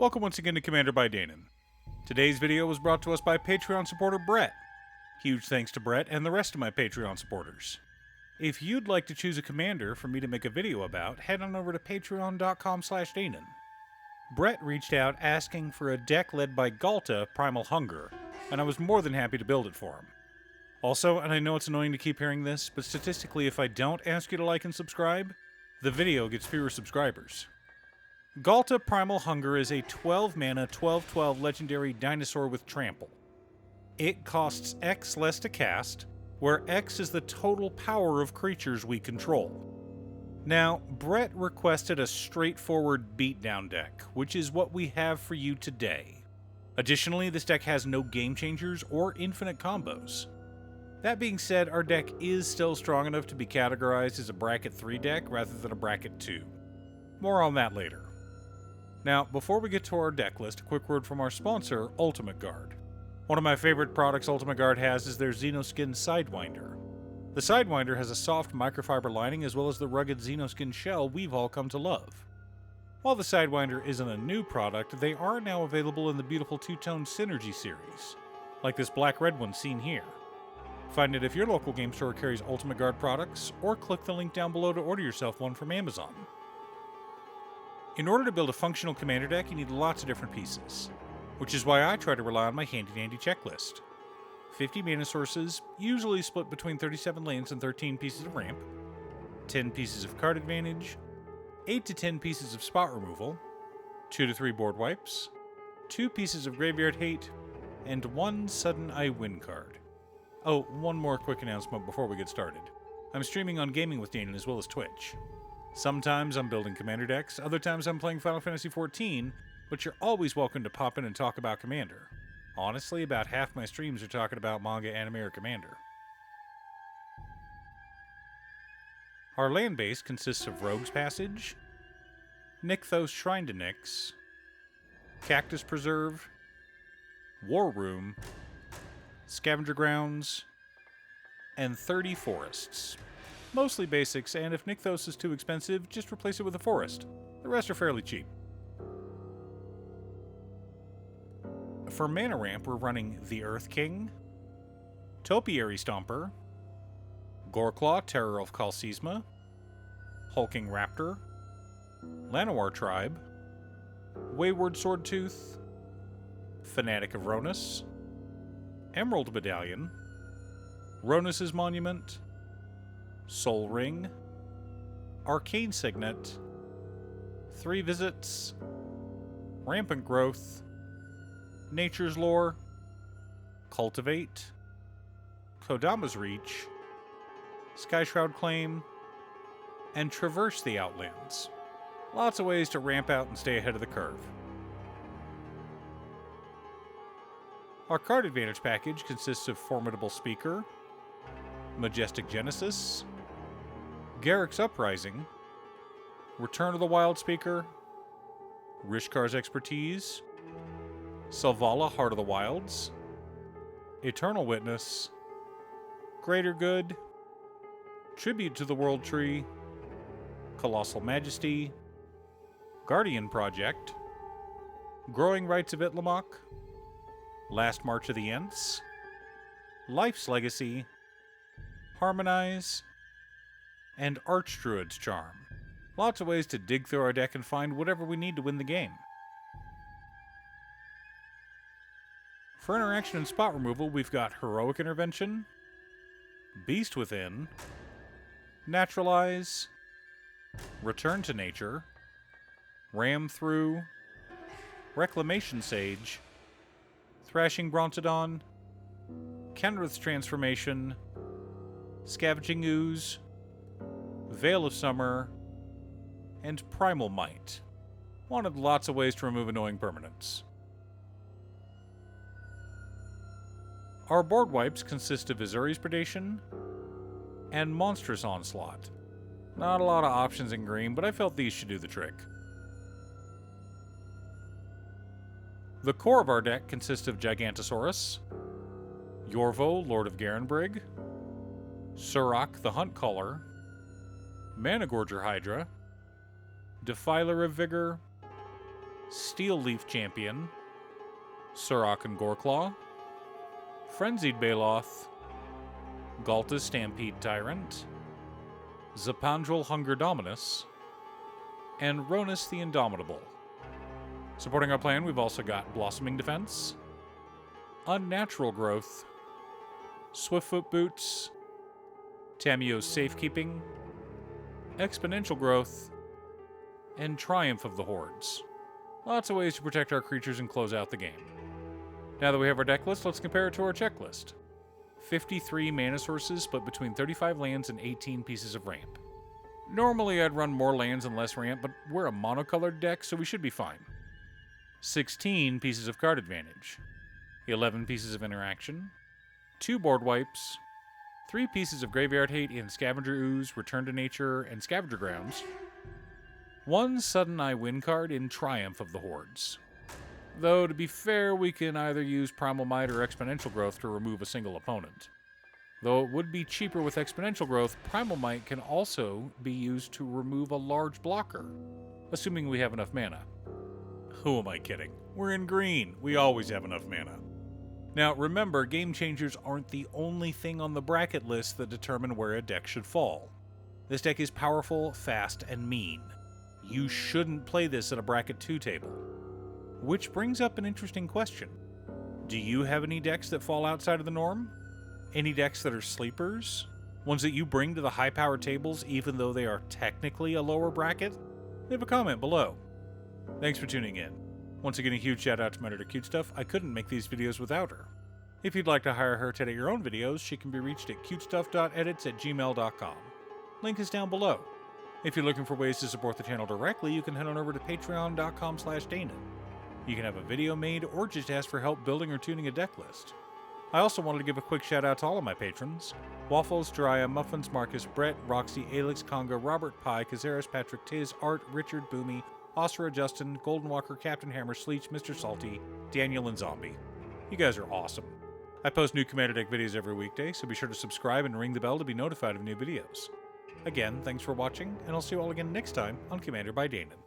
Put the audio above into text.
Welcome once again to Commander by Danon. Today's video was brought to us by Patreon supporter Brett. Huge thanks to Brett and the rest of my Patreon supporters. If you'd like to choose a commander for me to make a video about, head on over to patreon.com/Danon. Brett reached out asking for a deck led by Ghalta, Primal Hunger, and I was more than happy to build it for him. Also, and I know it's annoying to keep hearing this, but statistically if I don't ask you to like and subscribe, the video gets fewer subscribers. Ghalta Primal Hunger is a 12-mana, 12/12 legendary dinosaur with trample. It costs X less to cast, where X is the total power of creatures we control. Now, Brett requested a straightforward beatdown deck, which is what we have for you today. Additionally, this deck has no game changers or infinite combos. That being said, our deck is still strong enough to be categorized as a bracket 3 deck rather than a bracket 2. More on that later. Now, before we get to our deck list, a quick word from our sponsor, Ultimate Guard. One of my favorite products Ultimate Guard has is their Xenoskin Sidewinder. The Sidewinder has a soft microfiber lining as well as the rugged Xenoskin shell we've all come to love. While the Sidewinder isn't a new product, they are now available in the beautiful two-tone Synergy series, like this black-red one seen here. Find it if your local game store carries Ultimate Guard products, or click the link down below to order yourself one from Amazon. In order to build a functional commander deck, you need lots of different pieces, which is why I try to rely on my handy-dandy checklist. 50 mana sources, usually split between 37 lands and 13 pieces of ramp, 10 pieces of card advantage, 8 to 10 pieces of spot removal, 2 to 3 board wipes, 2 pieces of graveyard hate, and 1 sudden I win card. Oh, one more quick announcement before we get started. I'm streaming on Gaming with Danon as well as Twitch. Sometimes I'm building commander decks, other times I'm playing Final Fantasy XIV, but you're always welcome to pop in and talk about Commander. Honestly, about half my streams are talking about manga, anime, or Commander. Our land base consists of Rogue's Passage, Nykthos Shrine to Nyx, Cactus Preserve, War Room, Scavenger Grounds, and 30 forests. Mostly basics, and if Nykthos is too expensive, just replace it with a forest. The rest are fairly cheap. For mana ramp, we're running the Earth King, Topiary Stomper, Goreclaw, Terror of Kalsisma, Hulking Raptor, Llanowar Tribe, Wayward Swordtooth, Fanatic of Ronus, Emerald Medallion, Ronus' Monument, Soul Ring, Arcane Signet, 3 Visits, Rampant Growth, Nature's Lore, Cultivate, Kodama's Reach, Skyshroud Claim, and Traverse the Outlands. Lots of ways to ramp out and stay ahead of the curve. Our card advantage package consists of Formidable Speaker, Majestic Genesis, Garruk's Uprising, Return of the Wild Speaker, Rishkar's Expertise, Selvala, Heart of the Wilds, Eternal Witness, Greater Good, Tribute to the World Tree, Colossal Majesty, Guardian Project, Growing Rights of Itlamok, Last March of the Ents, Life's Legacy, Harmonize, and Archdruid's Charm. Lots of ways to dig through our deck and find whatever we need to win the game. For interaction and spot removal, we've got Heroic Intervention, Beast Within, Naturalize, Return to Nature, Ram Through, Reclamation Sage, Thrashing Brontodon, Kenrith's Transformation, Scavenging Ooze, Veil of Summer, and Primal Might. Wanted lots of ways to remove annoying permanents. Our board wipes consist of Azuri's Predation and Monstrous Onslaught. Not a lot of options in green, but I felt these should do the trick. The core of our deck consists of Gigantosaurus, Yorvo, Lord of Garenbrig, Surrak, the Hunt Caller, Managorger Hydra, Defiler of Vigor, Steel Leaf Champion, Surrak and Goreclaw, Frenzied Baloth, Ghalta Stampede Tyrant, Zapandrel Hunger Dominus, and Ronus the Indomitable. Supporting our plan, we've also got Blossoming Defense, Unnatural Growth, Swiftfoot Boots, Tamiyo's Safekeeping, Exponential Growth, and Triumph of the Hordes. Lots of ways to protect our creatures and close out the game. Now that we have our deck list, let's compare it to our checklist. 53 mana sources split between 35 lands and 18 pieces of ramp. Normally I'd run more lands and less ramp, but we're a monocolored deck, so we should be fine. 16 pieces of card advantage, 11 pieces of interaction, 2 board wipes, 3 pieces of graveyard hate in Scavenger Ooze, Return to Nature, and Scavenger Grounds, 1 Sudden I Win card in Triumph of the Hordes. Though, to be fair, we can either use Primal Might or Exponential Growth to remove a single opponent. Though it would be cheaper with Exponential Growth, Primal Might can also be used to remove a large blocker, assuming we have enough mana. Who am I kidding? We're in green. We always have enough mana. Now, remember, Game Changers aren't the only thing on the bracket list that determine where a deck should fall. This deck is powerful, fast, and mean. You shouldn't play this at a Bracket 2 table. Which brings up an interesting question. Do you have any decks that fall outside of the norm? Any decks that are sleepers? Ones that you bring to the high-power tables even though they are technically a lower bracket? Leave a comment below. Thanks for tuning in. Once again, a huge shout out to my editor cutestuff. I couldn't make these videos without her. If you'd like to hire her to edit your own videos, she can be reached at cutestuff.edits@gmail.com. Link is down below. If you're looking for ways to support the channel directly, you can head on over to patreon.com/Danon. You can have a video made or just ask for help building or tuning a deck list. I also wanted to give a quick shout out to all of my patrons: Waffles, Jiraiya, Muffins, Marcus, Brett, Roxy, Alex, Conga, Robert Pye, Kazaris, Patrick, Tiz, Art, Richard, Boomy, Osra, Justin, Golden Walker, Captain Hammer, Sleech, Mr. Salty, Daniel, and Zombie. You guys are awesome. I post new Commander Deck videos every weekday, so be sure to subscribe and ring the bell to be notified of new videos. Again, thanks for watching, and I'll see you all again next time on Commander by Danon.